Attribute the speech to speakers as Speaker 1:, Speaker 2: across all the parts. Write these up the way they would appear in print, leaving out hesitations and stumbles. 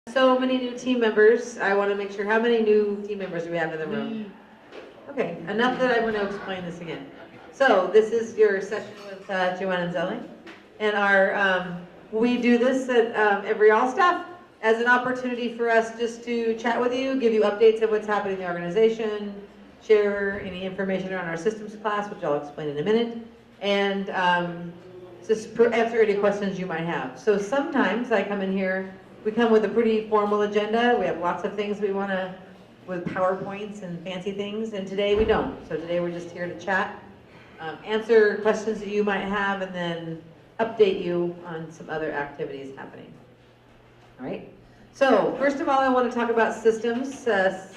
Speaker 1: So many new team members. I want to make sure, how many new team members do we have in the room? Okay, enough that I want to explain this again. So this is your session with Joanne and Zelly. And we do this at every All Staff as an opportunity for us just to chat with you, give you updates of what's happening in the organization, share any information around our systems class, which I'll explain in a minute, and just answer any questions you might have. So sometimes I come in here, we come with a pretty formal agenda. We have lots of things we want to, with PowerPoints and fancy things, and today we don't. So today we're just here to chat, answer questions that you might have, and then update you on some other activities happening. All right. So first of all, I want to talk about systems,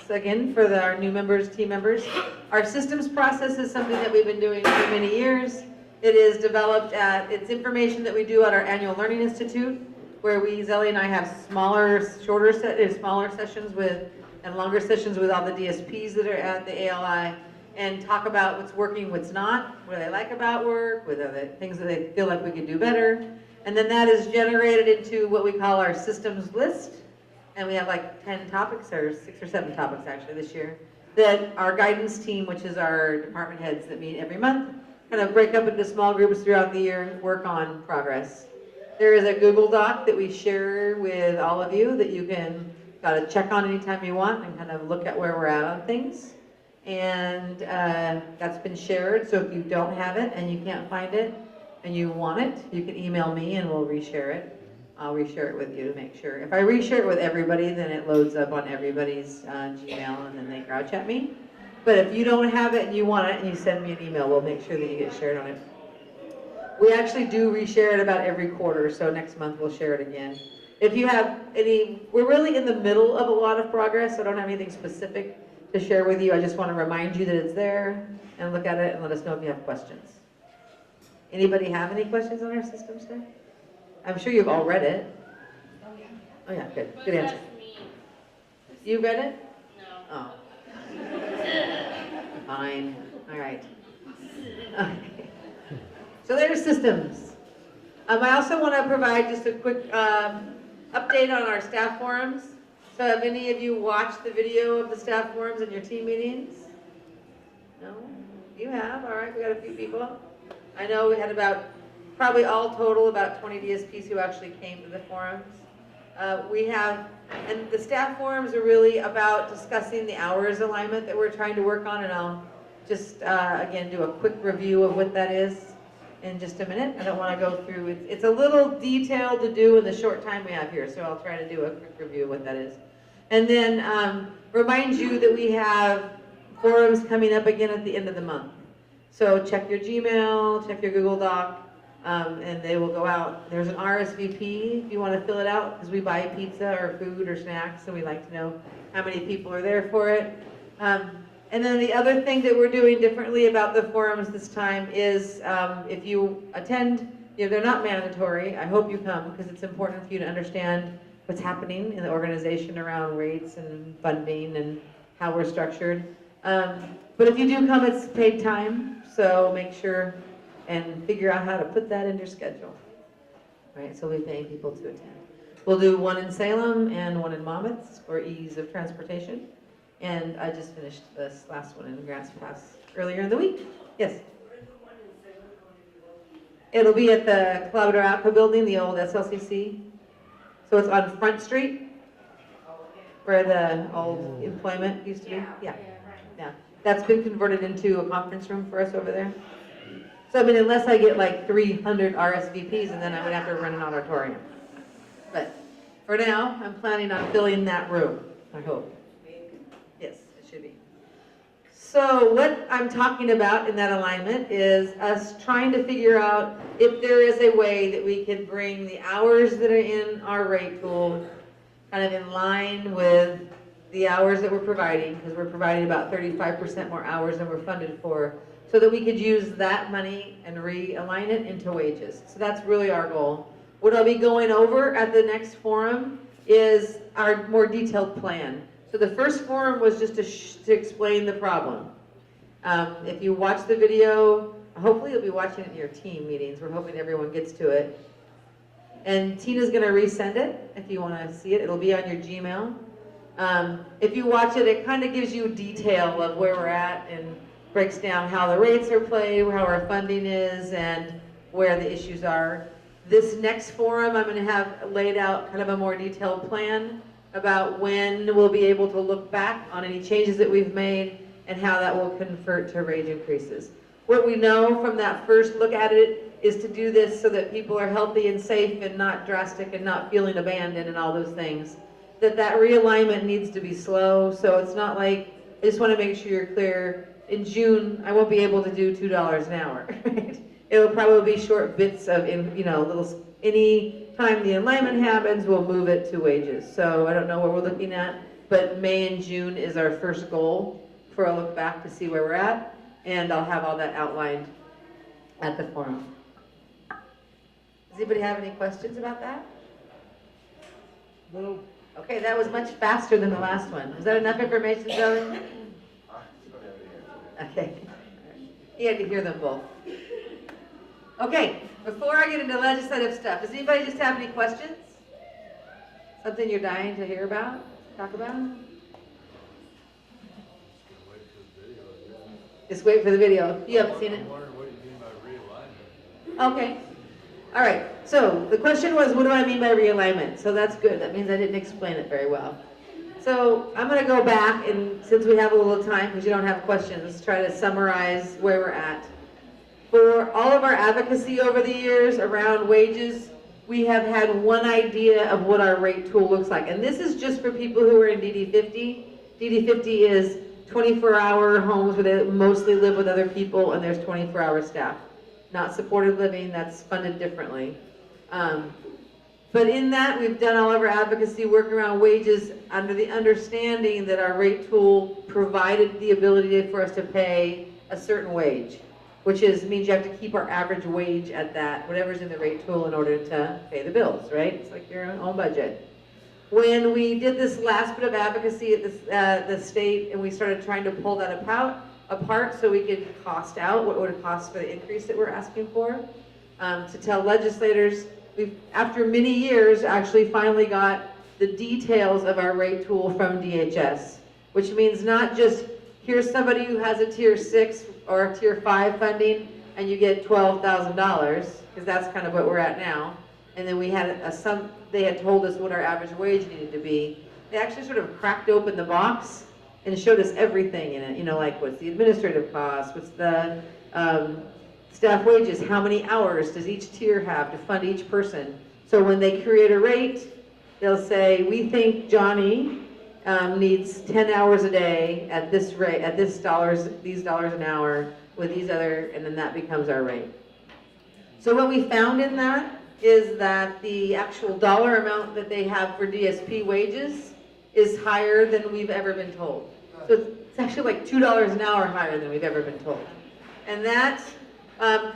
Speaker 1: again, for our new members, team members. Our systems process is something that we've been doing for many years. It is developed it's information that we do at our annual Learning Institute, where Zelly and I have smaller sessions with, and longer sessions with all the DSPs that are at the ALI, and talk about what's working, what's not, what they like about work, what are the things that they feel like we could do better. And then that is generated into what we call our systems list. And we have like 10 topics, or 6 or 7 topics actually this year, that our guidance team, which is our department heads that meet every month, kind of break up into small groups throughout the year and work on progress. There is a Google Doc that we share with all of you that you can check on anytime you want and kind of look at where we're at on things. And that's been shared, so if you don't have it and you can't find it and you want it, you can email me and we'll reshare it. I'll reshare it with you to make sure. If I reshare it with everybody, then it loads up on everybody's Gmail and then they crouch at me. But if you don't have it and you want it and you send me an email, we'll make sure that you get shared on it. We actually do reshare it about every quarter, so next month we'll share it again. If you have we're really in the middle of a lot of progress, so I don't have anything specific to share with you. I just want to remind you that it's there and look at it and let us know if you have questions. Anybody have any questions on our system stuff? I'm sure you've all read it. Oh yeah, good. Good answer. You read it? No. Oh. Fine. All right. Okay. So there's systems. I also want to provide just a quick update on our staff forums. So have any of you watched the video of the staff forums in your team meetings? No? You have? All right, we got a few people. I know we had probably all total about 20 DSPs who actually came to the forums. And the staff forums are really about discussing the hours alignment that we're trying to work on, and I'll just, again, do a quick review of what that is in just a minute. I don't want to go through it. It's a little detailed to do in the short time we have here, so I'll try to do a quick review of what that is. And then remind you that we have forums coming up again at the end of the month. So check your Gmail, check your Google Doc, and they will go out. There's an RSVP if you want to fill it out, because we buy pizza or food or snacks, and we like to know how many people are there for it. And then the other thing that we're doing differently about the forums this time is if you attend, they're not mandatory. I hope you come, because it's important for you to understand what's happening in the organization around rates and funding and how we're structured. But if you do come, it's paid time, so make sure and figure out how to put that in your schedule. Right, so we'll be paying people to attend. We'll do one in Salem and one in Monmouth for ease of transportation. And I just finished this last one in Grants Pass earlier in the week. Yes? It'll be at the Claudio building, the old SLCC. So it's on Front Street, where the old employment used to be. Yeah. That's been converted into a conference room for us over there. So I mean, unless I get like 300 RSVPs, and then I would have to run an auditorium. But for now, I'm planning on filling that room, I hope. Yes, it should be. So what I'm talking about in that alignment is us trying to figure out if there is a way that we can bring the hours that are in our rate pool kind of in line with the hours that we're providing, because we're providing about 35% more hours than we're funded for, so that we could use that money and realign it into wages. So that's really our goal. What I'll be going over at the next forum is our more detailed plan. So the first forum was just to explain the problem. If you watch the video, hopefully you'll be watching it in your team meetings. We're hoping everyone gets to it. And Tina's gonna resend it if you wanna see it. It'll be on your Gmail. If you watch it, it kind of gives you detail of where we're at and breaks down how the rates are played, how our funding is, and where the issues are. This next forum, I'm going to have laid out kind of a more detailed plan about when we'll be able to look back on any changes that we've made and how that will convert to wage increases. What we know from that first look at it is to do this so that people are healthy and safe and not drastic and not feeling abandoned and all those things. That realignment needs to be slow, so it's not like, I just want to make sure you're clear. In June, I won't be able to do $2 an hour, right? It'll probably be short bits of, little, any time the alignment happens, we'll move it to wages. So I don't know what we're looking at, but May and June is our first goal for a look back to see where we're at, and I'll have all that outlined at the forum. Does anybody have any questions about that?
Speaker 2: No.
Speaker 1: Okay, that was much faster than the last one. Was that enough information, Zoe? Okay. You had to hear them both. Okay, before I get into legislative stuff, does anybody just have any questions? Something you're dying to hear about, talk about? Just wait for the video. You haven't seen it?
Speaker 2: I'm wondering what you mean by realignment.
Speaker 1: Okay. All right. So the question was, what do I mean by realignment? So that's good. That means I didn't explain it very well. So I'm going to go back, and since we have a little time, because you don't have questions, try to summarize where we're at. For all of our advocacy over the years around wages, we have had one idea of what our rate tool looks like. And this is just for people who are in DD50. DD50 is 24-hour homes where they mostly live with other people, and there's 24-hour staff. Not supported living, that's funded differently. But in that, we've done all of our advocacy work around wages under the understanding that our rate tool provided the ability for us to pay a certain wage, which means you have to keep our average wage at that, whatever's in the rate tool, in order to pay the bills, right? It's like your own budget. When we did this last bit of advocacy at the state, and we started trying to pull that apart so we could cost out what would it cost for the increase that we're asking for, to tell legislators, we've, after many years, actually finally got the details of our rate tool from DHS, which means not just here's somebody who has a tier 6 or a tier 5 funding and you get $12,000, because that's kind of what we're at now. And then we had they had told us what our average wage needed to be. They actually sort of cracked open the box and showed us everything in it, like what's the administrative cost, what's the staff wages, how many hours does each tier have to fund each person. So when they create a rate, they'll say, we think Johnny needs 10 hours a day at this rate, at these dollars an hour with these other, and then that becomes our rate. So what we found in that is that the actual dollar amount that they have for DSP wages is higher than we've ever been told. So it's actually like $2 an hour higher than we've ever been told. And that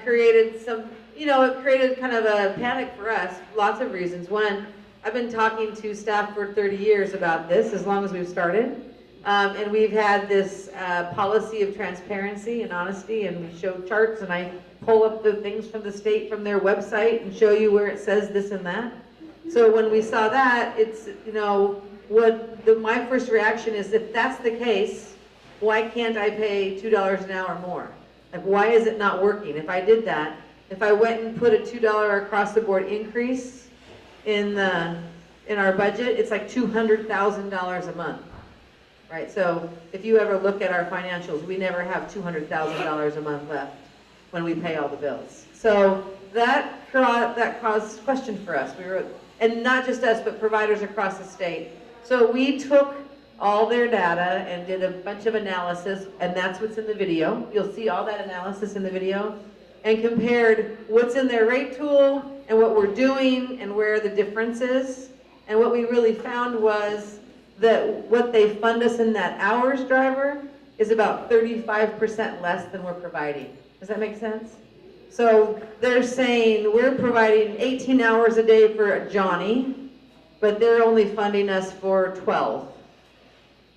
Speaker 1: created some, it created kind of a panic for us, lots of reasons. One, I've been talking to staff for 30 years about this, as long as we've started. And we've had this policy of transparency and honesty, and we show charts, and I pull up the things from the state from their website and show you where it says this and that. So when we saw that, it's, my first reaction is, if that's the case, why can't I pay $2 an hour more? Like, why is it not working? If I did that, if I went and put a $2 across the board increase in our budget, it's like $200,000 a month, right? So if you ever look at our financials, we never have $200,000 a month left when we pay all the bills. So that caused question for us. And not just us, but providers across the state. So we took all their data and did a bunch of analysis, and that's what's in the video. You'll see all that analysis in the video, and compared what's in their rate tool and what we're doing and where the difference is. And what we really found was that what they fund us in that hours driver is about 35% less than we're providing. Does that make sense? So they're saying we're providing 18 hours a day for Johnny, but they're only funding us for 12.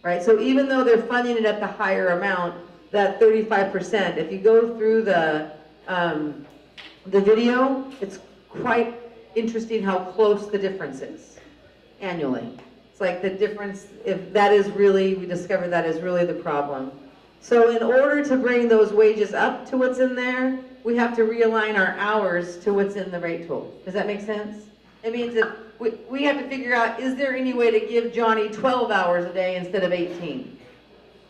Speaker 1: Right? So even though they're funding it at the higher amount, that 35%, if you go through the video, it's quite interesting how close the difference is annually. It's like the difference, if that is really, we discovered that is really the problem. So in order to bring those wages up to what's in there, we have to realign our hours to what's in the rate tool. Does that make sense? It means that we have to figure out, is there any way to give Johnny 12 hours a day instead of 18?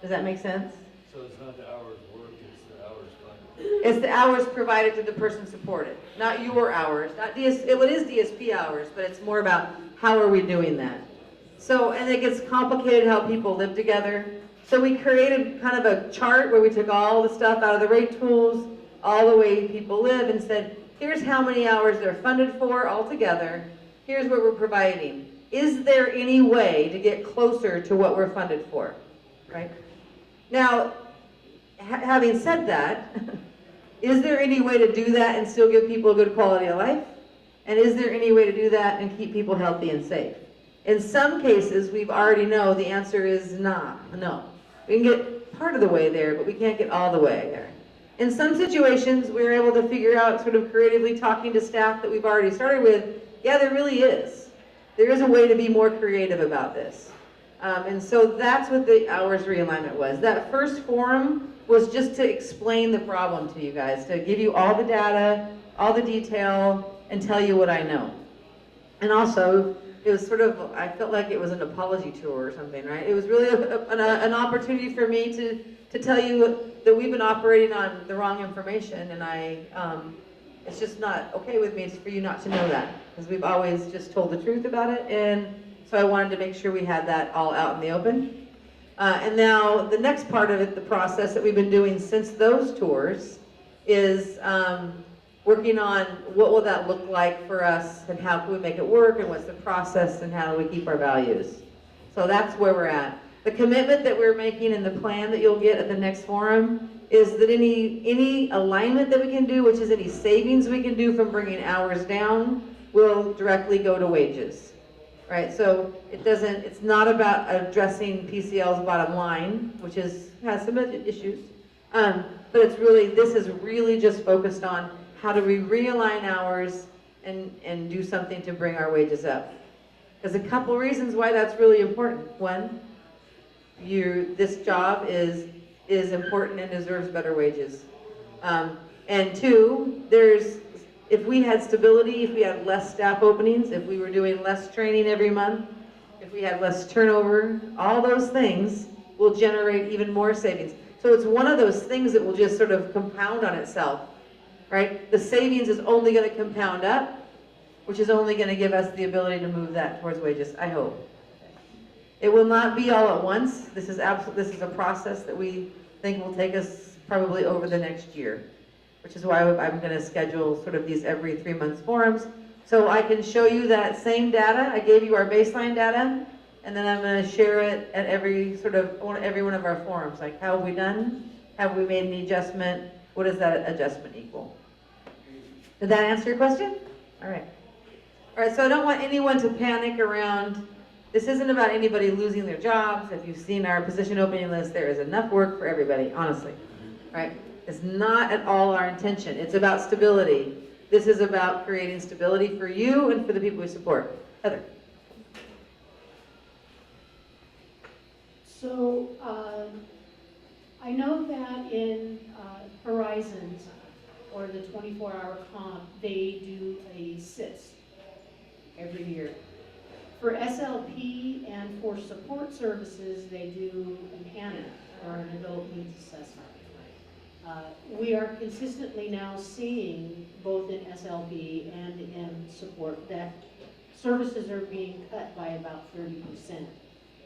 Speaker 1: Does that make sense?
Speaker 2: So it's not the hours worked, it's the hours funded.
Speaker 1: It's the hours provided to the person supported, not your hours, not it is DSP hours, but it's more about how are we doing that. So, and it gets complicated how people live together. So we created kind of a chart where we took all the stuff out of the rate tools, all the way people live, and said, here's how many hours they're funded for altogether. Here's what we're providing. Is there any way to get closer to what we're funded for, right? Now, having said that, is there any way to do that and still give people a good quality of life? And is there any way to do that and keep people healthy and safe? In some cases, we've already know the answer is no. We can get part of the way there, but we can't get all the way there. In some situations, we're able to figure out, sort of creatively talking to staff that we've already started with, yeah, there really is. There is a way to be more creative about this. And so that's what the hours realignment was. That first forum was just to explain the problem to you guys, to give you all the data, all the detail, and tell you what I know. And also, it was sort of, I felt like it was an apology tour or something, right? It was really an opportunity for me to tell you that we've been operating on the wrong information, and it's just not okay with me for you not to know that, because we've always just told the truth about it, and so I wanted to make sure we had that all out in the open. And now the next part of it, the process that we've been doing since those tours, is working on what will that look like for us, and how can we make it work, and what's the process, and how do we keep our values. So that's where we're at. The commitment that we're making in the plan that you'll get at the next forum is that any alignment that we can do, which is any savings we can do from bringing hours down, will directly go to wages, right? So it's not about addressing PCL's bottom line, which has some issues, but this is really just focused on how do we realign hours and do something to bring our wages up. There's a couple reasons why that's really important. One, this job is important and deserves better wages. And two, if we had stability, if we had less staff openings, if we were doing less training every month, if we had less turnover, all those things will generate even more savings. So it's one of those things that will just sort of compound on itself, right? The savings is only going to compound up, which is only going to give us the ability to move that towards wages, I hope. It will not be all at once. This is a process that we think will take us probably over the next year, which is why I'm going to schedule sort of these every 3 months forums, so I can show you that same data. I gave you our baseline data, and then I'm going to share it at every one of our forums. Like, how have we done? Have we made any adjustment? What does that adjustment equal? Did that answer your question? All right. All right, so I don't want anyone to panic around. This isn't about anybody losing their jobs. If you've seen our position opening list, there is enough work for everybody, honestly, right? It's not at all our intention. It's about stability. This is about creating stability for you and for the people we support. Heather.
Speaker 3: So I know that in Horizons, or the 24-hour comp, they do a SIS every year. For SLP and for support services, they do an ANA, or an adult needs assessment. We are consistently now seeing, both in SLP and in support, that services are being cut by about 30%.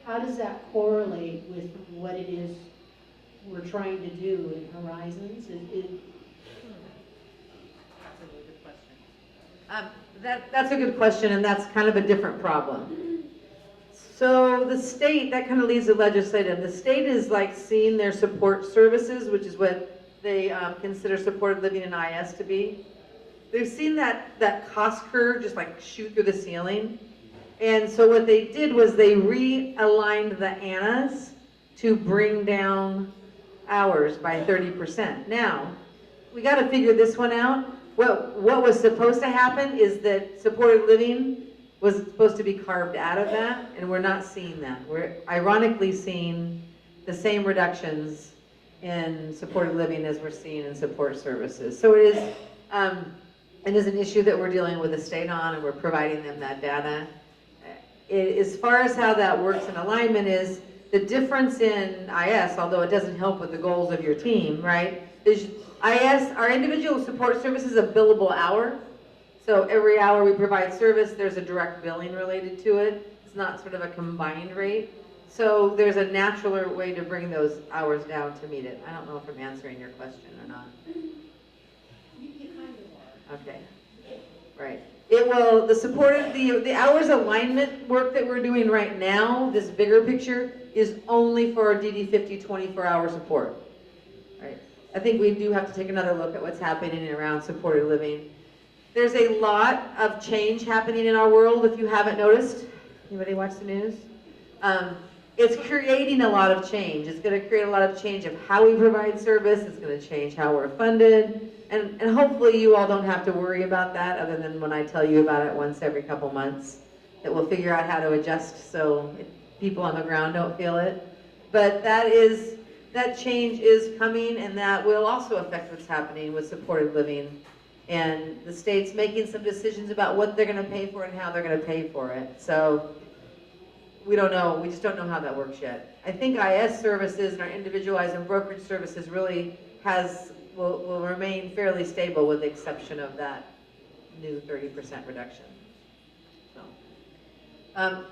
Speaker 3: How does that correlate with what it is we're trying to do in Horizons?
Speaker 1: That's a good question, and that's kind of a different problem. So the state, that kind of leads to legislative. The state is like seeing their support services, which is what they consider supported living in IS to be. They've seen that cost curve just like shoot through the ceiling. And so what they did was they realigned the ANAs to bring down hours by 30%. Now, we got to figure this one out. what was supposed to happen is that supported living was supposed to be carved out of that, and we're not seeing that. We're ironically seeing the same reductions in supported living as we're seeing in support services. So it is an issue that we're dealing with the state on, and we're providing them that data. As far as how that works in alignment is the difference in IS, although it doesn't help with the goals of your team, right? Is IS, our individual support service is a billable hour. So every hour we provide service, there's a direct billing related to it. It's not sort of a combined rate. So there's a natural way to bring those hours down to meet it. I don't know if I'm answering your question or not.
Speaker 3: You kind of are.
Speaker 1: Okay, right. It will, the hours alignment work that we're doing right now, this bigger picture, is only for our DD50 24-hour support, right? I think we do have to take another look at what's happening around supported living. There's a lot of change happening in our world, if you haven't noticed. Anybody watch the news? It's creating a lot of change. It's going to create a lot of change of how we provide service. It's going to change how we're funded. And hopefully you all don't have to worry about that other than when I tell you about it once every couple months, that we'll figure out how to adjust so people on the ground don't feel it. But that change is coming, and that will also affect what's happening with supported living. And the state's making some decisions about what they're going to pay for and how they're going to pay for it. So we don't know. We just don't know how that works yet. I think IS services and our individualized and brokerage services really will remain fairly stable with the exception of that new 30% reduction.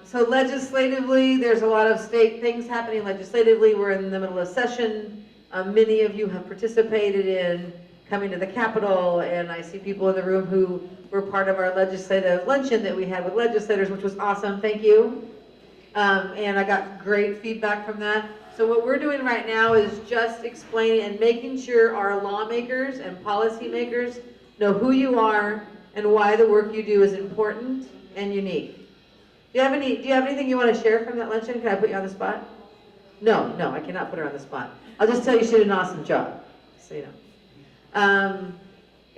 Speaker 1: So legislatively, there's a lot of state things happening legislatively. We're in the middle of session. Many of you have participated in coming to the Capitol, and I see people in the room who were part of our legislative luncheon that we had with legislators, which was awesome. Thank you. And I got great feedback from that. So what we're doing right now is just explaining and making sure our lawmakers and policymakers know who you are and why the work you do is important and unique. Do you have anything you want to share from that luncheon? Can I put you on the spot? No, I cannot put her on the spot. I'll just tell you she did an awesome job, so you know.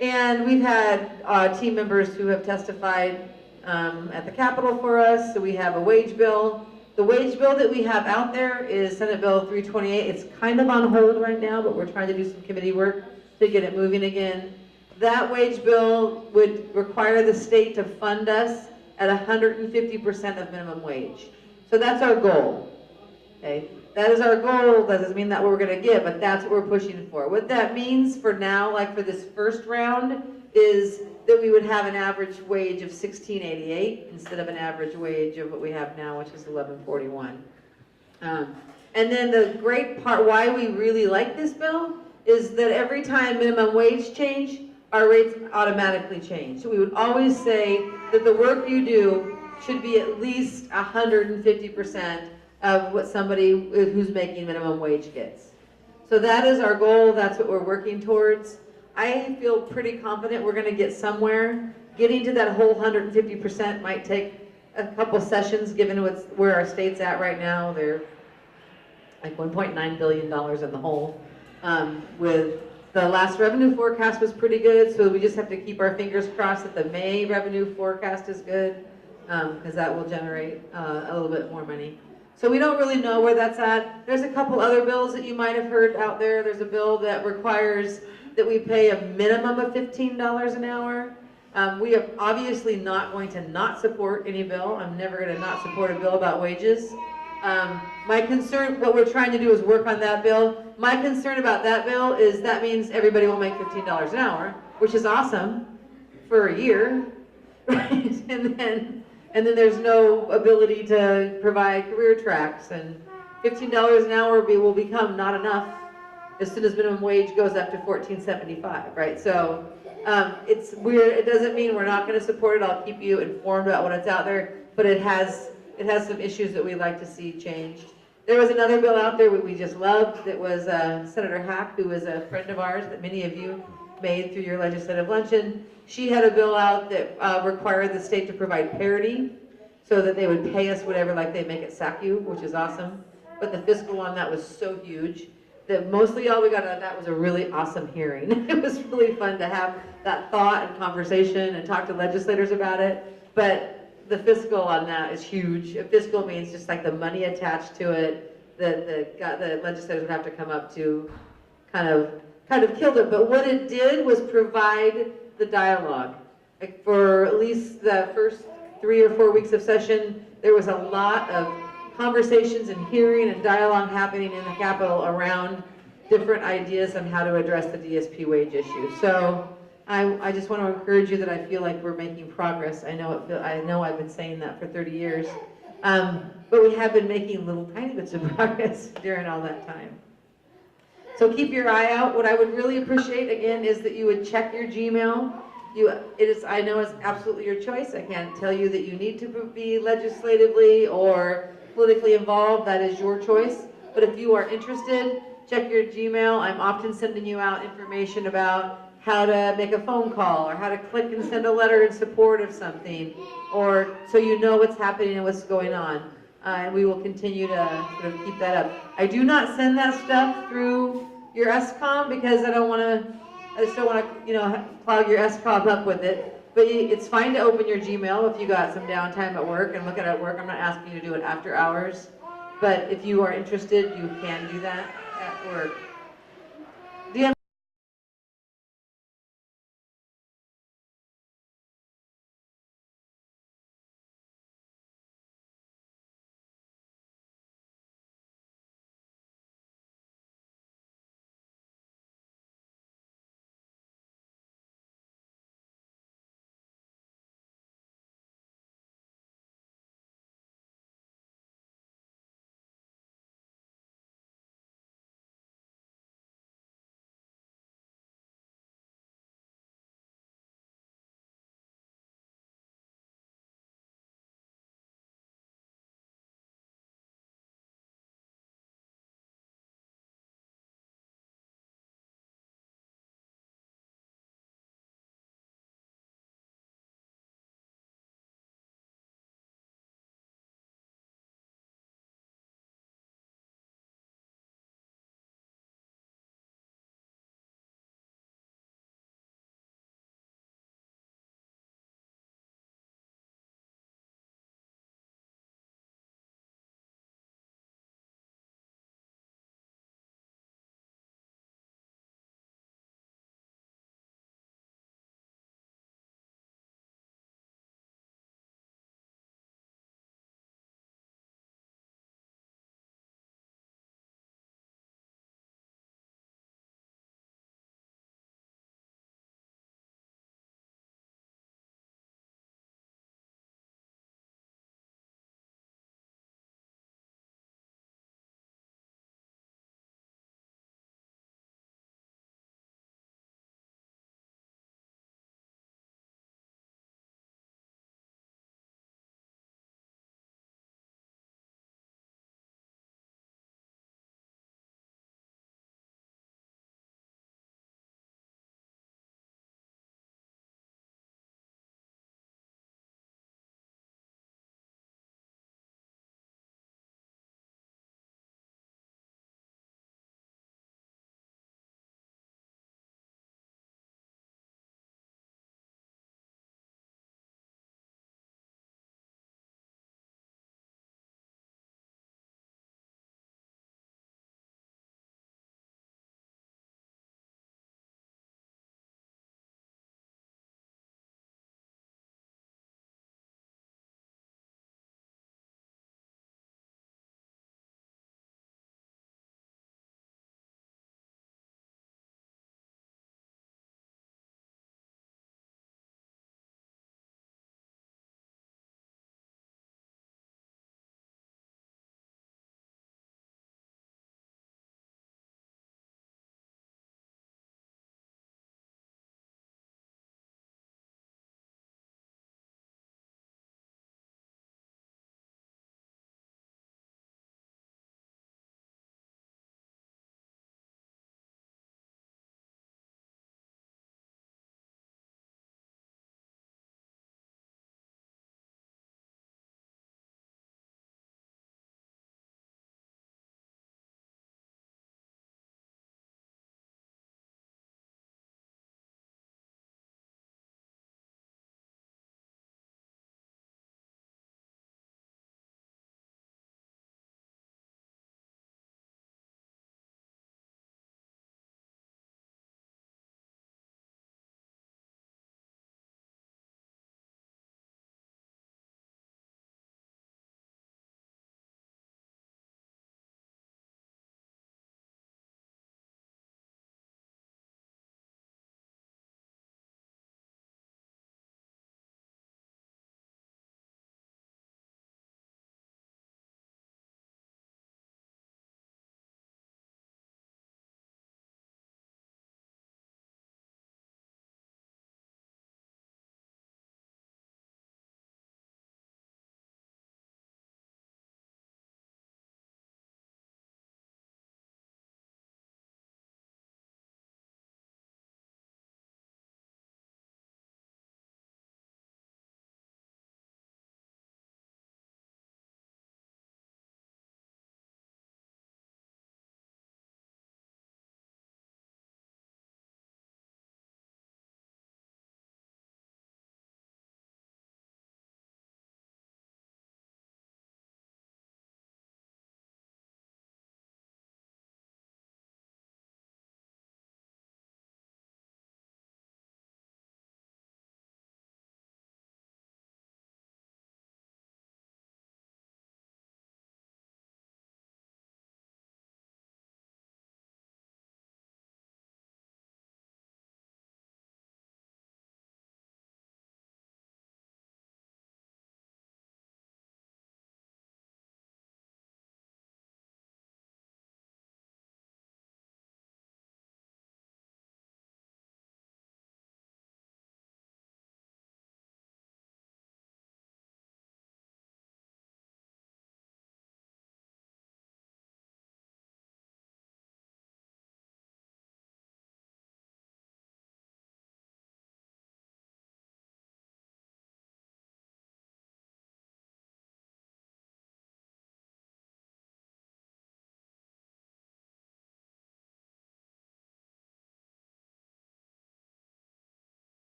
Speaker 1: And we've had team members who have testified at the Capitol for us. So we have a wage bill. The wage bill that we have out there is Senate Bill 328. It's kind of on hold right now, but we're trying to do some committee work to get it moving again. That wage bill would require the state to fund us at 150% of minimum wage. So that's our goal. Okay, that is our goal. That doesn't mean that we're going to get, but that's what we're pushing for. What that means for now, like for this first round, is that we would have an average wage of $16.88 instead of an average wage of what we have now, which is $11.41. And then the great part, why we really like this bill, is that every time minimum wage change, our rates automatically change. So we would always say that the work you do should be at least 150% of what somebody who's making minimum wage gets. So that is our goal. That's what we're working towards. I feel pretty confident we're going to get somewhere. Getting to that whole 150% might take a couple sessions, given where our state's at right now. They're like $1.9 billion in the hole. With the last revenue forecast was pretty good, so we just have to keep our fingers crossed that the May revenue forecast is good, because that will generate a little bit more money. So we don't really know where that's at. There's a couple other bills that you might have heard out there. There's a bill that requires that we pay a minimum of $15 an hour. We are obviously not going to not support any bill. I'm never going to not support a bill about wages. My concern, what we're trying to do is work on that bill. My concern about that bill is that means everybody will make $15 an hour, which is awesome for a year, right? And then there's no ability to provide career tracks, and $15 an hour will become not enough as soon as minimum wage goes up to $14.75, right? So it's weird. It doesn't mean we're not going to support it. I'll keep you informed about when it's out there, but it has some issues that we'd like to see changed. There was another bill out there we just loved that was Senator Hack, who is a friend of ours that many of you made through your legislative luncheon. She had a bill out that required the state to provide parity so that they would pay us whatever like they make at SACU, which is awesome. But the fiscal on that was so huge that mostly all we got out of that was a really awesome hearing. It was really fun to have that thought and conversation and talk to legislators about it. But the fiscal on that is huge. Fiscal means just like the money attached to it, the legislators would have to come up to kind of killed it. But what it did was provide the dialogue. Like for at least the first 3 or 4 weeks of session, there was a lot of conversations and hearing and dialogue happening in the Capitol around different ideas on how to address the DSP wage issue. So I just want to encourage you that I feel like we're making progress. I know I've been saying that for 30 years, but we have been making little tiny bits of progress during all that time. So keep your eye out. What I would really appreciate, again, is that you would check your Gmail. I know it's absolutely your choice. I can't tell you that you need to be legislatively or politically involved. That is your choice. But if you are interested, check your Gmail. I'm often sending you out information about how to make a phone call or how to click and send a letter in support of something, or so you know what's happening and what's going on. And we will continue to sort of keep that up. I do not send that stuff through your SCOM because I just don't want to, cloud your SCOM up with it. But it's fine to open your Gmail if you got some downtime at work and look at it at work. I'm not asking you to do it after hours. But if you are interested, you can do that at work. Do you have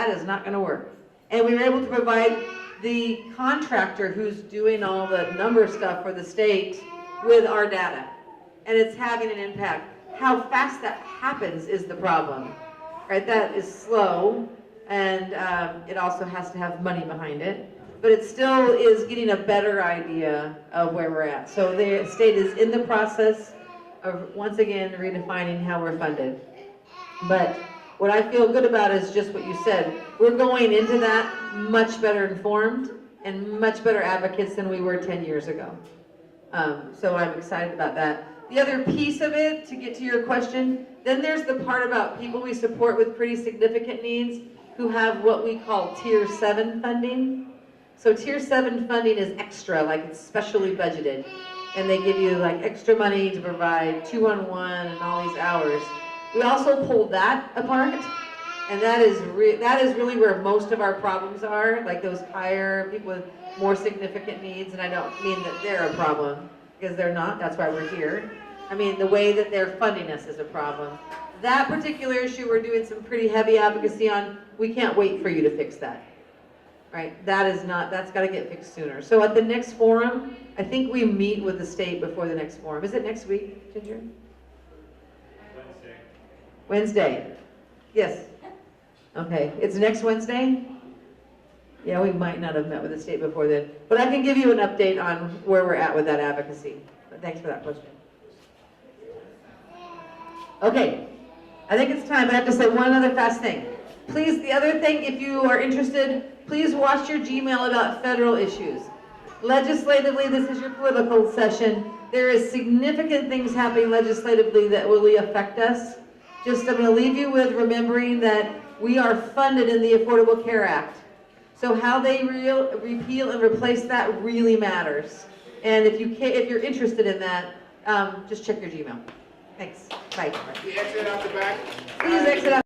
Speaker 1: That is not gonna work. And we were able to provide the contractor who's doing all the number stuff for the state with our data. And it's having an impact. How fast that happens is the problem, right? That is slow, and it also has to have money behind it. But it still is getting a better idea of where we're at. So the state is in the process of, once again, redefining how we're funded. But what I feel good about is just what you said. We're going into that much better informed and much better advocates than we were 10 years ago. So I'm excited about that. The other piece of it, to get to your question, then there's the part about people we support with pretty significant needs who have what we call Tier 7 funding. So Tier 7 funding is extra, like it's specially budgeted. And they give you like extra money to provide 2-on-1 and all these hours. We also pulled that apart, and that is really where most of our problems are, like those higher people with more significant needs, and I don't mean that they're a problem, because they're not, that's why we're here. I mean, the way that they're funding us is a problem. That particular issue, we're doing some pretty heavy advocacy on. We can't wait for you to fix that, right? That's got to get fixed sooner. So at the next forum, I think we meet with the state before the next forum. Is it next week, Ginger? Wednesday. Yes. Okay, it's next Wednesday? Yeah, we might not have met with the state before then, but I can give you an update on where we're at with that advocacy. But thanks for that question. Okay, I think it's time, but I have to say one other fast thing. Please, the other thing, if you are interested, please watch your Gmail about federal issues. Legislatively, this is your political session. There is significant things happening legislatively that will really affect us. Just, I'm going to leave you with remembering that we are funded in the Affordable Care Act. So how they repeal and replace that really matters. And if you're interested in that, just check your Gmail. Thanks. Bye.
Speaker 4: The exit out the back.
Speaker 1: Please exit out.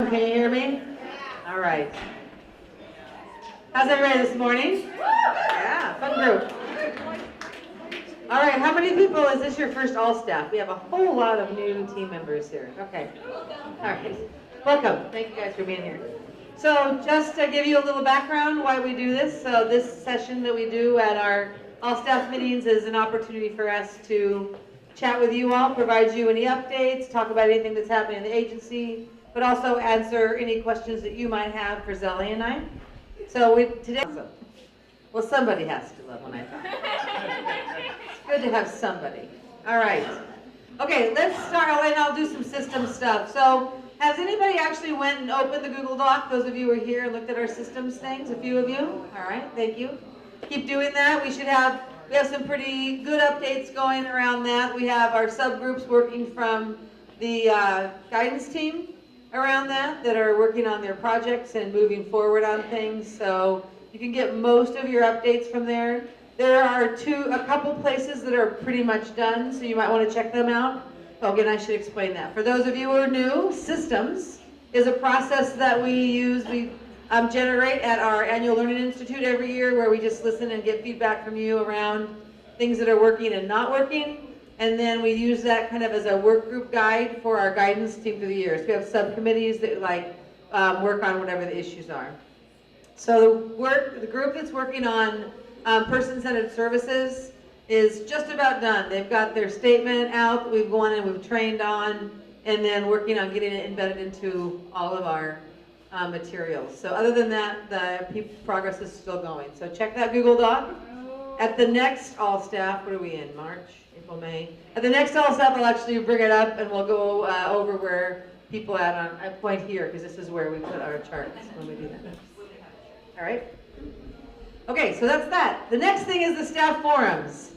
Speaker 1: Can you hear me? All right. How's everybody this morning? Yeah, fun group. All right, how many people, is this your first all-staff? We have a whole lot of new team members here. Okay. All right. Welcome. Thank you guys for being here. So just to give you a little background why we do this. So this session that we do at our all-staff meetings is an opportunity for us to chat with you all, provide you any updates, talk about anything that's happening in the agency, but also answer any questions that you might have for Zelly and I. So today, well, somebody has to love when I talk. It's good to have somebody. All right. Okay, let's start, and I'll do some system stuff. So has anybody actually went and opened the Google Doc? Those of you who are here and looked at our systems things, a few of you. All right, thank you. Keep doing that. We have some pretty good updates going around that. We have our subgroups working from the guidance team around that are working on their projects and moving forward on things. So you can get most of your updates from there. There are a couple places that are pretty much done, so you might want to check them out. Oh, again, I should explain that. For those of you who are new, systems is a process that we use. We generate at our annual Learning Institute every year, where we just listen and get feedback from you around things that are working and not working. And then we use that kind of as a work group guide for our guidance team through the years. So we have subcommittees that work on whatever the issues are. So the group that's working on person-centered services is just about done. They've got their statement out that we've gone and we've trained on, and then working on getting it embedded into all of our materials. So other than that, the progress is still going. So check that Google Doc. At the next all staff, what are we in, March, April, May? At the next all staff, I'll actually bring it up and we'll go over where people at on, I point here because this is where we put our charts when we do that. All right? Okay, so that's that. The next thing is the staff forums.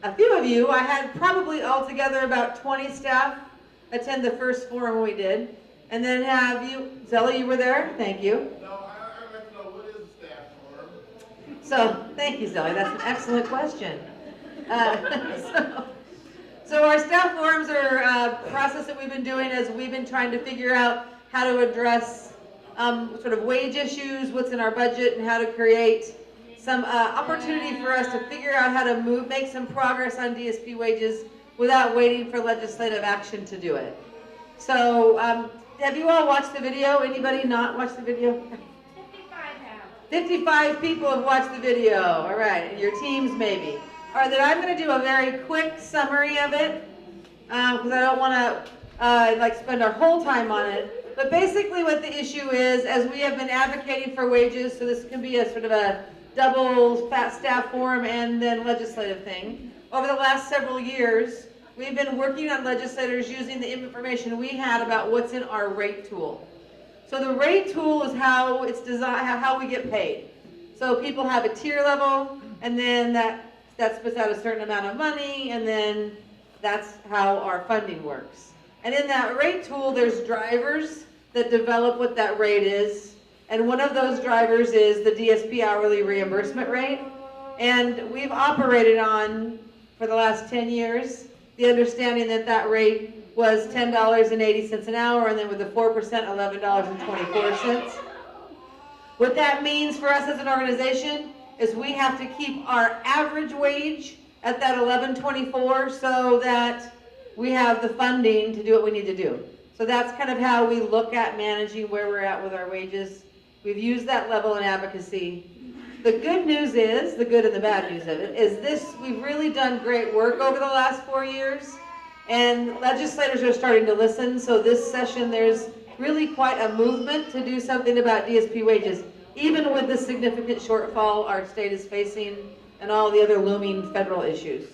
Speaker 1: A few of you, I had probably altogether about 20 staff attend the first forum we did. And then have you, Zelly, you were there? Thank you.
Speaker 4: No, I'd like to know, what is a staff forum?
Speaker 1: So, thank you, Zelly. That's an excellent question. So our staff forums are a process that we've been doing as we've been trying to figure out how to address sort of wage issues, what's in our budget, and how to create some opportunity for us to figure out how to make some progress on DSP wages without waiting for legislative action to do it. So, have you all watched the video? Anybody not watched the video?
Speaker 5: 55 have.
Speaker 1: 55 people have watched the video. All right, and your teams maybe. All right, then I'm going to do a very quick summary of it because I don't want to spend our whole time on it. But basically what the issue is, as we have been advocating for wages, so this can be a sort of a double fat staff forum and then legislative thing. Over the last several years, we've been working on legislators using the information we had about what's in our rate tool. So the rate tool is how it's designed, how we get paid. So people have a tier level, and then that spits out a certain amount of money, and then that's how our funding works. And in that rate tool, there's drivers that develop what that rate is. And one of those drivers is the DSP hourly reimbursement rate. And we've operated on, for the last 10 years, the understanding that that rate was $10.80 an hour, and then with the 4%, $11.24. What that means for us as an organization is we have to keep our average wage at that $11.24 so that we have the funding to do what we need to do. So that's kind of how we look at managing where we're at with our wages. We've used that level in advocacy. The good news is, the good and the bad news of it, is this, we've really done great work over the last 4 years, and legislators are starting to listen. So this session, there's really quite a movement to do something about DSP wages, even with the significant shortfall our state is facing and all the other looming federal issues.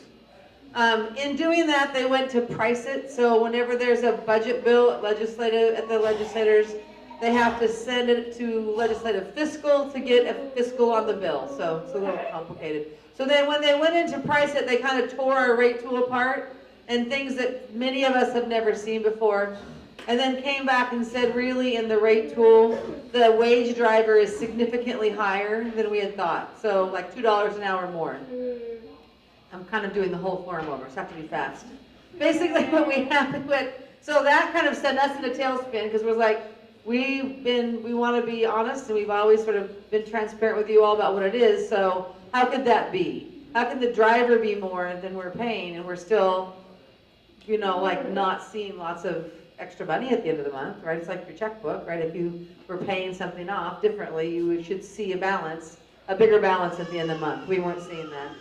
Speaker 1: In doing that, they went to price it. So whenever there's a budget bill at the legislators, they have to send it to legislative fiscal to get a fiscal on the bill. So it's a little complicated. So then when they went in to price it, they kind of tore our rate tool apart and things that many of us have never seen before. And then came back and said, really, in the rate tool, the wage driver is significantly higher than we had thought. So like $2 an hour more. I'm kind of doing the whole forum over, so I have to be fast. Basically what we have to put, so that kind of sent us in a tailspin because we're like, we want to be honest, and we've always sort of been transparent with you all about what it is. So how could that be? How can the driver be more than we're paying, and we're still, like not seeing lots of extra money at the end of the month, right? It's like your checkbook, right? If you were paying something off differently, you should see a balance, a bigger balance at the end of the month. We weren't seeing that.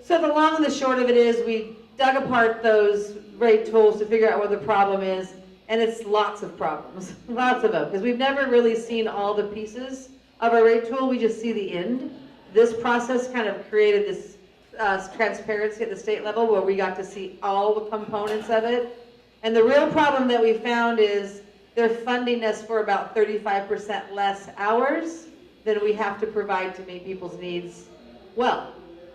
Speaker 1: So the long and the short of it is we dug apart those rate tools to figure out what the problem is, and it's lots of problems, lots of them, because we've never really seen all the pieces of our rate tool. We just see the end. This process kind of created this transparency at the state level where we got to see all the components of it. And the real problem that we found is they're funding us for about 35% less hours than we have to provide to meet people's needs well,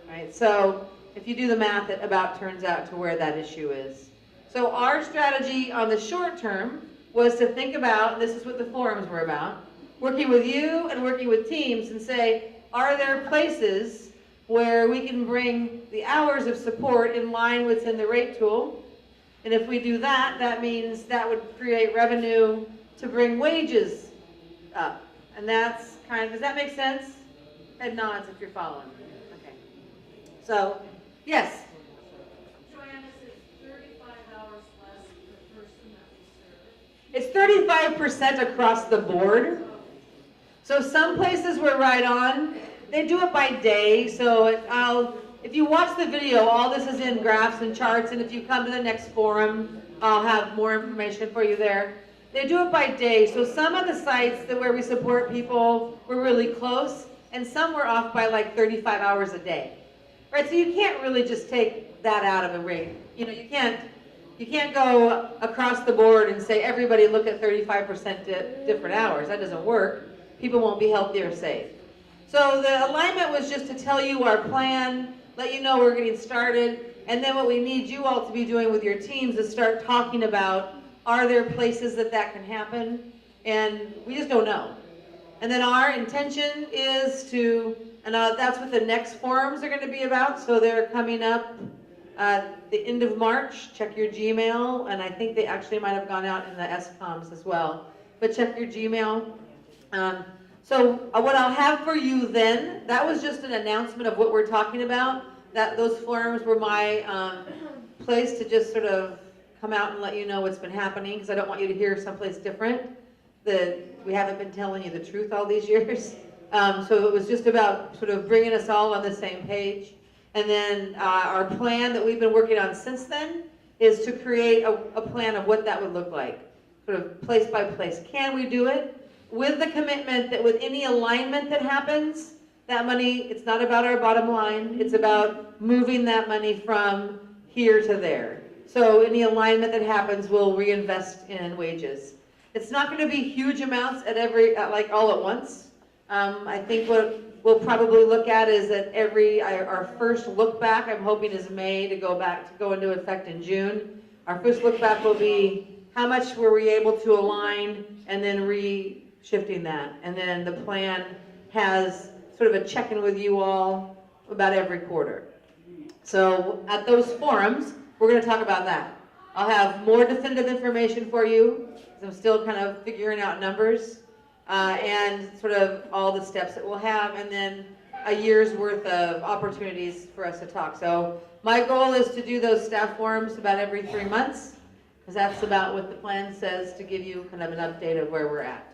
Speaker 1: right? So if you do the math, it about turns out to where that issue is. So our strategy on the short term was to think about, and this is what the forums were about, working with you and working with teams and say, are there places where we can bring the hours of support in line within the rate tool? And if we do that, that means that would create revenue to bring wages up. And that's kind of, does that make sense? Head nods if you're following. Okay. So, yes?
Speaker 6: Joanna says 35 hours less per person that we serve.
Speaker 1: It's 35% across the board. So some places we're right on. They do it by day, so if you watch the video, all this is in graphs and charts, and if you come to the next forum, I'll have more information for you there. They do it by day, so some of the sites where we support people, we're really close, and some we're off by like 35 hours a day. Right, so you can't really just take that out of a rate. You know, you can't go across the board and say everybody look at 35% different hours. That doesn't work. People won't be healthy or safe. So the alignment was just to tell you our plan, let you know we're getting started, and then what we need you all to be doing with your teams is start talking about, are there places that can happen? And we just don't know. And then our intention is to, and that's what the next forums are going to be about, so they're coming up the end of March. Check your Gmail, and I think they actually might have gone out in the SCOMs as well, but check your Gmail. So what I'll have for you then, that was just an announcement of what we're talking about. Those forums were my place to just sort of come out and let you know what's been happening, because I don't want you to hear someplace different that we haven't been telling you the truth all these years. So it was just about sort of bringing us all on the same page. And then our plan that we've been working on since then is to create a plan of what that would look like, sort of place by place. Can we do it? With the commitment that with any alignment that happens, that money, it's not about our bottom line, it's about moving that money from here to there. So any alignment that happens, we'll reinvest in wages. It's not going to be huge amounts like all at once. I think what we'll probably look at is that our first look back, I'm hoping is May to go into effect in June. Our first look back will be how much were we able to align and then shifting that. And then the plan has sort of a check-in with you all about every quarter. So at those forums, we're going to talk about that. I'll have more definitive information for you, because I'm still kind of figuring out numbers, and sort of all the steps that we'll have, and then a year's worth of opportunities for us to talk. So my goal is to do those staff forums about every 3 months, because that's about what the plan says, to give you kind of an update of where we're at.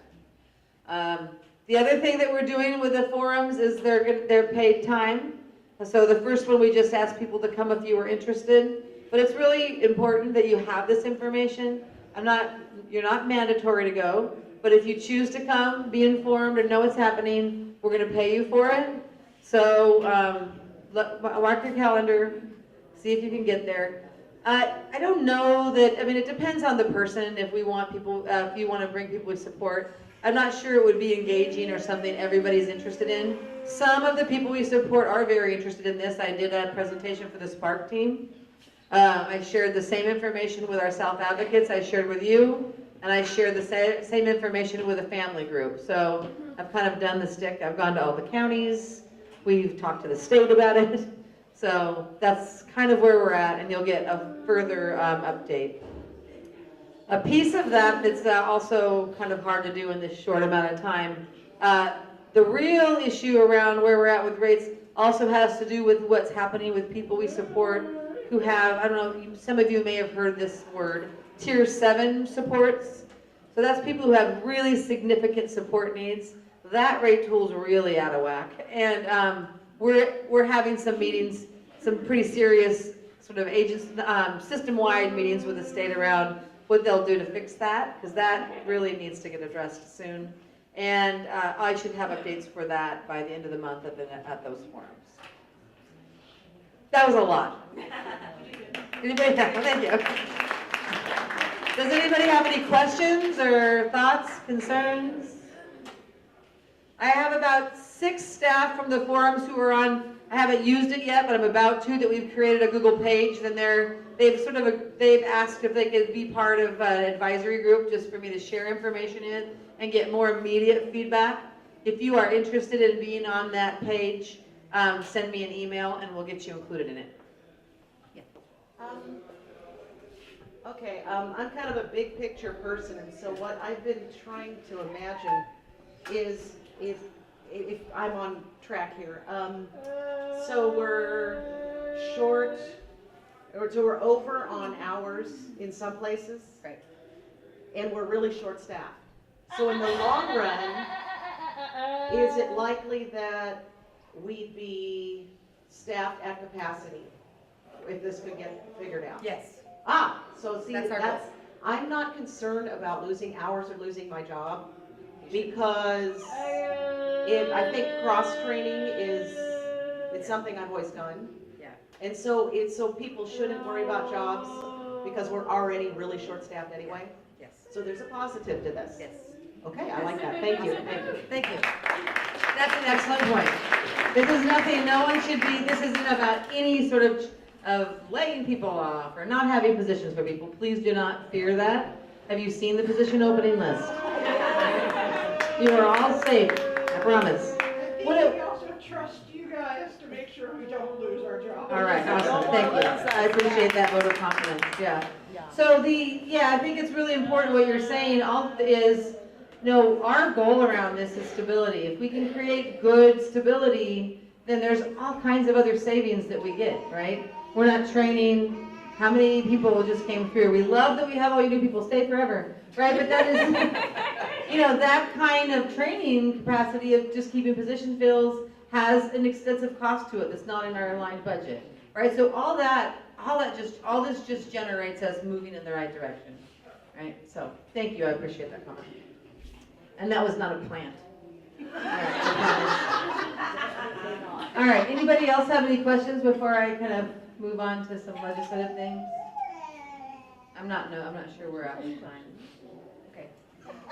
Speaker 1: The other thing that we're doing with the forums is they're paid time. So the first one, we just asked people to come if you were interested. But it's really important that you have this information. You're not mandatory to go, but if you choose to come, be informed and know what's happening, we're going to pay you for it. So mark your calendar, see if you can get there. I don't know that, it depends on the person if you want to bring people with support. I'm not sure it would be engaging or something everybody's interested in. Some of the people we support are very interested in this. I did a presentation for the Spark team. I shared the same information with our South Advocates I shared with you, and I shared the same information with a family group. So I've kind of done the stick. I've gone to all the counties. We've talked to the state about it. So that's kind of where we're at, and you'll get a further update. A piece of that that's also kind of hard to do in this short amount of time, the real issue around where we're at with rates also has to do with what's happening with people we support who have, I don't know, some of you may have heard this word, Tier 7 supports. So that's people who have really significant support needs. That rate tool's really out of whack. And we're having some meetings, some pretty serious sort of system-wide meetings with the state around what they'll do to fix that, because that really needs to get addressed soon. And I should have updates for that by the end of the month at those forums. That was a lot. Anybody have? Thank you. Does anybody have any questions or thoughts, concerns? I have about 6 staff from the forums who are on, I haven't used it yet, but I'm about to, that we've created a Google page, and they've asked if they could be part of an advisory group just for me to share information in and get more immediate feedback. If you are interested in being on that page, send me an email and we'll get you included in it.
Speaker 7: Okay, I'm kind of a big picture person, and so what I've been trying to imagine is if I'm on track here. So we're short, or so we're over on hours in some places.
Speaker 1: Right.
Speaker 7: And we're really short-staffed. So in the long run, is it likely that we'd be staffed at capacity if this could get figured out?
Speaker 1: Yes.
Speaker 7: So see,
Speaker 1: That's our goal.
Speaker 7: I'm not concerned about losing hours or losing my job, because I think cross-training it's something I've always done.
Speaker 1: Yeah.
Speaker 7: And so people shouldn't worry about jobs because we're already really short-staffed anyway.
Speaker 1: Yes.
Speaker 7: So there's a positive to this.
Speaker 1: Yes.
Speaker 7: Okay, I like that. Thank you. Thank you.
Speaker 1: Thank you. That's an excellent point. This is nothing, no one should be, this isn't about any sort of laying people off or not having positions for people. Please do not fear that. Have you seen the position opening list? You are all safe, I promise.
Speaker 8: We also trust you guys to make sure we don't lose our job.
Speaker 1: All right, awesome, thank you. I appreciate that vote of confidence, yeah. So I think it's really important what you're saying is, our goal around this is stability. If we can create good stability, then there's all kinds of other savings that we get, right? We're not training, how many people just came through? We love that we have all you new people stay forever, right? But that is, that kind of training capacity of just keeping position fills has an extensive cost to it that's not in our aligned budget, right? So all this just generates us moving in the right direction, right? So thank you, I appreciate that comment. And that was not a plant. All right, anybody else have any questions before I kind of move on to some legislative things? I'm not sure we're out of time. Okay.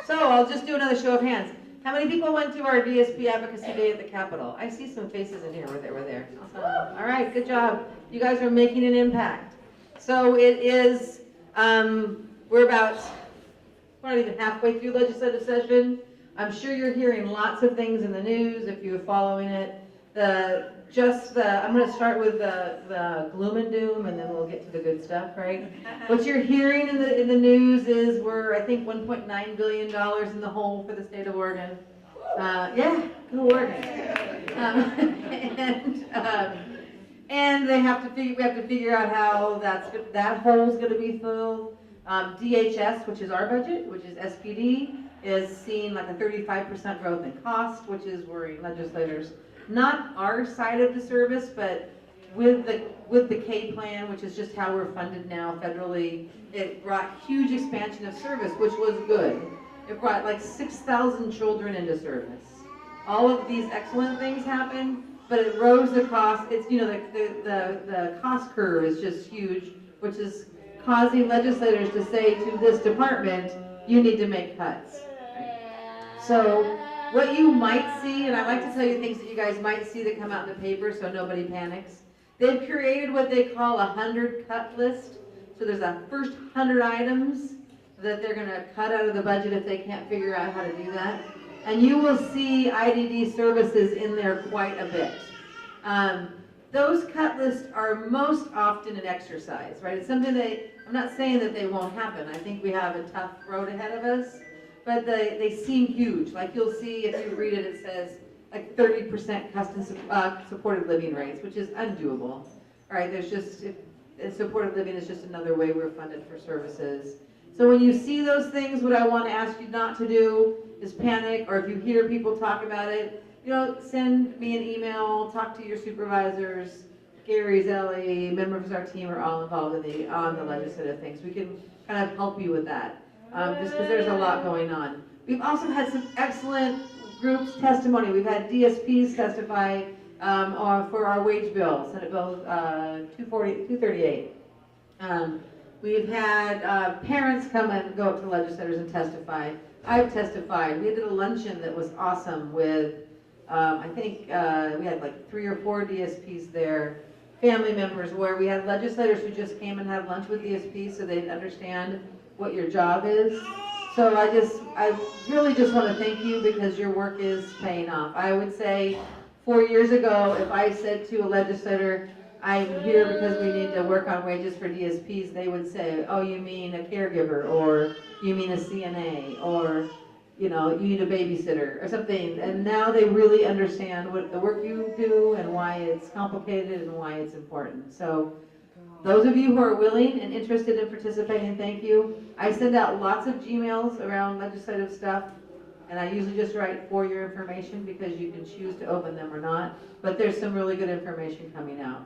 Speaker 1: So I'll just do another show of hands. How many people went to our DSP Advocacy Day at the Capitol? I see some faces in here. We're there. Awesome. All right, good job. You guys are making an impact. So it is, we're not even halfway through legislative session. I'm sure you're hearing lots of things in the news if you're following it. I'm going to start with the gloom and doom, and then we'll get to the good stuff, right? What you're hearing in the news is we're, I think, $1.9 billion in the hole for the state of Oregon. Yeah, go Oregon. And we have to figure out how that hole's going to be filled. DHS, which is our budget, which is SPD, is seeing like a 35% growth in cost, which is worrying legislators. Not our side of the service, but with the K plan, which is just how we're funded now federally, it brought huge expansion of service, which was good. It brought like 6,000 children into service. All of these excellent things happened, but it rose the cost. It's, the cost curve is just huge, which is causing legislators to say to this department, you need to make cuts. So what you might see, and I like to tell you things that you guys might see that come out in the paper so nobody panics. They've created what they call a 100 cut list. So there's a first 100 items that they're going to cut out of the budget if they can't figure out how to do that. And you will see IDD services in there quite a bit. Those cut lists are most often an exercise, right? It's something I'm not saying that they won't happen. I think we have a tough road ahead of us. But they seem huge. Like you'll see if you read it, it says like 30% custom supported living rates, which is undoable. All right, supported living is just another way we're funded for services. So when you see those things, what I want to ask you not to do is panic, or if you hear people talk about it, send me an email, talk to your supervisors. Gary, Zelly, members of our team are all involved on the legislative things. We can kind of help you with that. Just because there's a lot going on. We've also had some excellent groups testimony. We've had DSPs testify for our wage bill, Senate Bill 238. We've had parents come and go up to legislators and testify. I've testified. We did a luncheon that was awesome with, I think we had like 3 or 4 DSPs there, family members, where we had legislators who just came and had lunch with DSPs so they'd understand what your job is. So I really just want to thank you because your work is paying off. I would say 4 years ago, if I said to a legislator, I'm here because we need to work on wages for DSPs, they would say, oh, you mean a caregiver, or you mean a CNA, or you need a babysitter or something. And now they really understand what the work you do and why it's complicated and why it's important. So those of you who are willing and interested in participating, thank you. I send out lots of Gmails around legislative stuff, and I usually just write for your information because you can choose to open them or not. But there's some really good information coming out.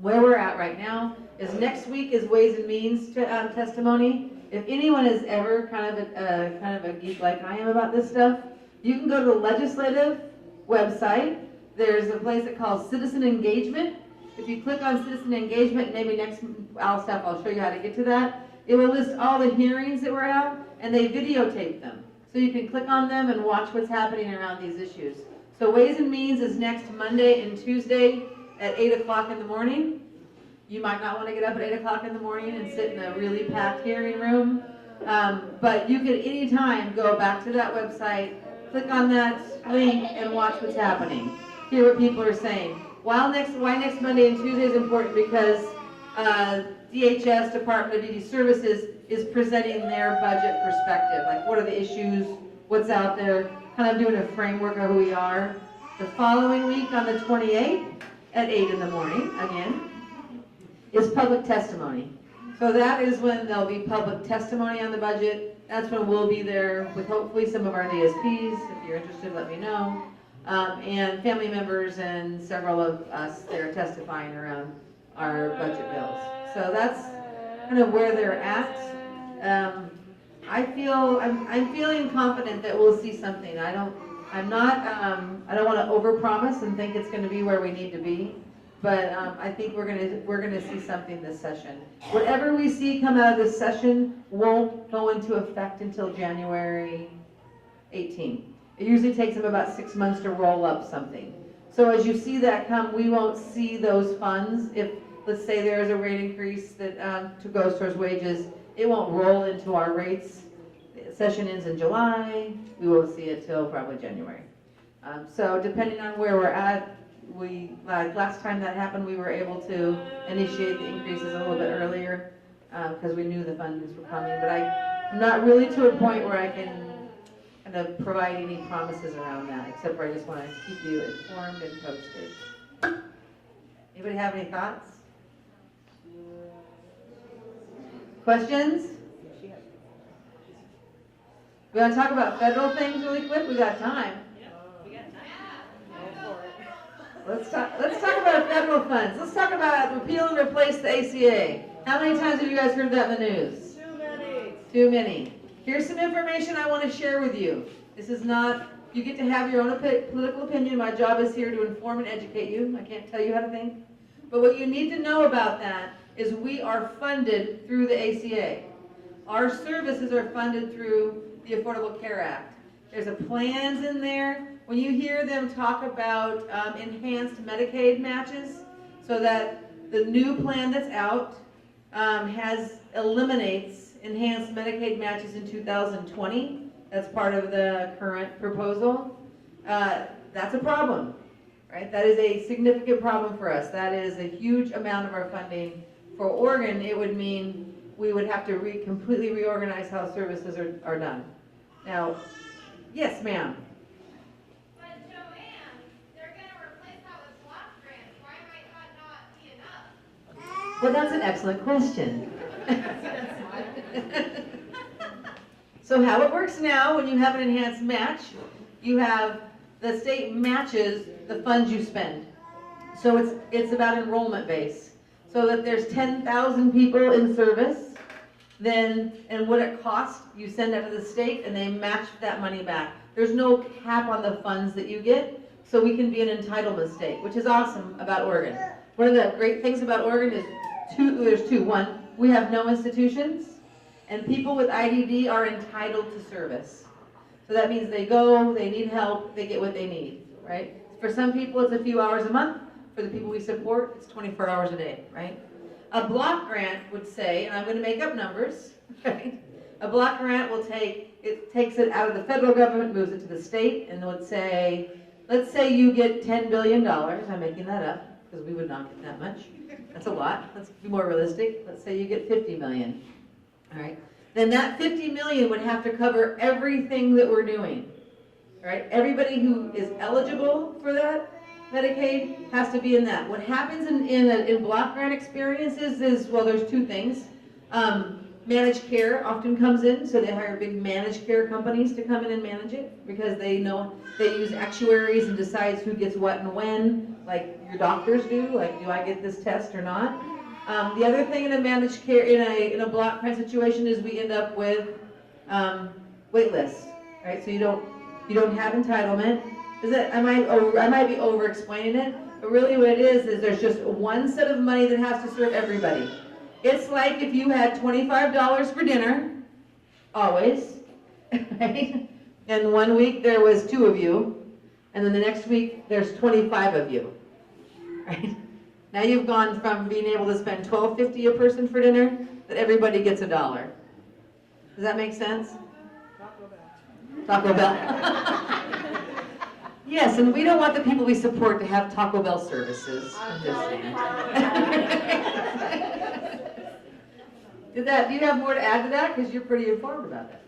Speaker 1: Where we're at right now is next week is Ways and Means testimony. If anyone is ever kind of a geek like I am about this stuff, you can go to the legislative website. There's a place that calls Citizen Engagement. If you click on Citizen Engagement, maybe next I'll show you how to get to that. It will list all the hearings that we're at, and they videotape them. So you can click on them and watch what's happening around these issues. So Ways and Means is next Monday and Tuesday at 8 o'clock in the morning. You might not want to get up at 8 o'clock in the morning and sit in a really packed hearing room. But you can anytime go back to that website, click on that link, and watch what's happening. Hear what people are saying. Why next Monday and Tuesday is important because DHS, Department of Duty Services, is presenting their budget perspective. Like, what are the issues, what's out there, kind of doing a framework of who we are. The following week on the 28th at 8 in the morning, again, is public testimony. So that is when there'll be public testimony on the budget. That's when we'll be there with hopefully some of our DSPs. If you're interested, let me know. And family members and several of us there testifying around our budget bills. So that's kind of where they're at. I'm feeling confident that we'll see something. I don't want to overpromise and think it's going to be where we need to be, but I think we're going to see something this session. Whatever we see come out of this session won't go into effect until January 18. It usually takes them about 6 months to roll up something. So as you see that come, we won't see those funds. If, let's say, there is a rate increase that goes towards wages, it won't roll into our rates. The session ends in July. We won't see it till probably January. So depending on where we're at, last time that happened, we were able to initiate the increases a little bit earlier because we knew the funds were coming. But I'm not really to a point where I can kind of provide any promises around that, except for I just want to keep you informed and posted. Anybody have any thoughts? Questions? We want to talk about federal things really quick? We got time. Let's talk about federal funds. Let's talk about repeal and replace the ACA. How many times have you guys heard that in the news?
Speaker 8: Too many.
Speaker 1: Too many. Here's some information I want to share with you. This is not, you get to have your own political opinion. My job is here to inform and educate you. I can't tell you how to think. But what you need to know about that is we are funded through the ACA. Our services are funded through the Affordable Care Act. There's a plans in there. When you hear them talk about enhanced Medicaid matches, so that the new plan that's out eliminates enhanced Medicaid matches in 2020. That's part of the current proposal. That's a problem, right? That is a significant problem for us. That is a huge amount of our funding. For Oregon, it would mean we would have to completely reorganize how services are done. Now, yes, ma'am.
Speaker 5: But Joanne, they're gonna replace that with block grants. Why might that not be enough?
Speaker 1: Well, that's an excellent question. So how it works now, when you have an enhanced match, you have the state matches the funds you spend. So it's about enrollment base. So that there's 10,000 people in service, then, and what it costs, you send that to the state and they match that money back. There's no cap on the funds that you get, so we can be an entitlement state, which is awesome about Oregon. One of the great things about Oregon is there's two. One, we have no institutions, and people with IDD are entitled to service. So that means they go, they need help, they get what they need, right? For some people, it's a few hours a month. For the people we support, it's 24 hours a day, right? A block grant would say, and I'm going to make up numbers, right? A block grant will takes it out of the federal government, moves it to the state, and would say, let's say you get $10 billion. I'm making that up because we would not get that much. That's a lot. Let's be more realistic. Let's say you get 50 million. All right. Then that 50 million would have to cover everything that we're doing. All right. Everybody who is eligible for that Medicaid has to be in that. What happens in block grant experiences is, well, there's two things. Managed care often comes in, so they hire big managed care companies to come in and manage it because they know they use actuaries and decides who gets what and when, like your doctors do, like do I get this test or not? The other thing in a managed care, in a block grant situation is we end up with wait lists, right? So you don't have entitlement. I might be over explaining it, but really what it is there's just one set of money that has to serve everybody. It's like if you had $25 for dinner, always, right? And one week there was 2 of you, and then the next week there's 25 of you, right? Now you've gone from being able to spend $12.50 a person for dinner that everybody gets $1. Does that make sense? Taco Bell. Yes, and we don't want the people we support to have Taco Bell services. I'm just saying. Do you have more to add to that? Because you're pretty informed about that.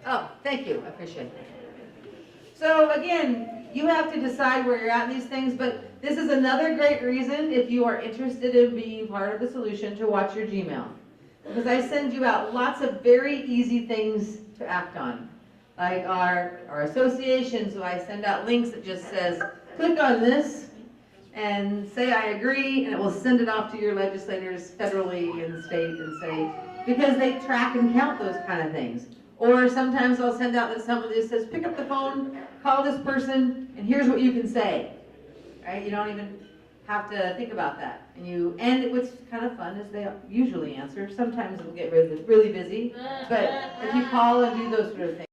Speaker 1: Oh, thank you. I appreciate it. So again, you have to decide where you're at in these things, but this is another great reason, if you are interested in being part of the solution, to watch your Gmail. Because I send you out lots of very easy things to act on. Like our association, so I send out links that just says, click on this and say I agree, and it will send it off to your legislators federally and state and say, because they track and count those kind of things. Or sometimes I'll send out that somebody that says, pick up the phone, call this person, and here's what you can say. Right? You don't even have to think about that. And what's kind of fun is they usually answer. Sometimes it'll get really, really busy, but if you call and do those sort of things.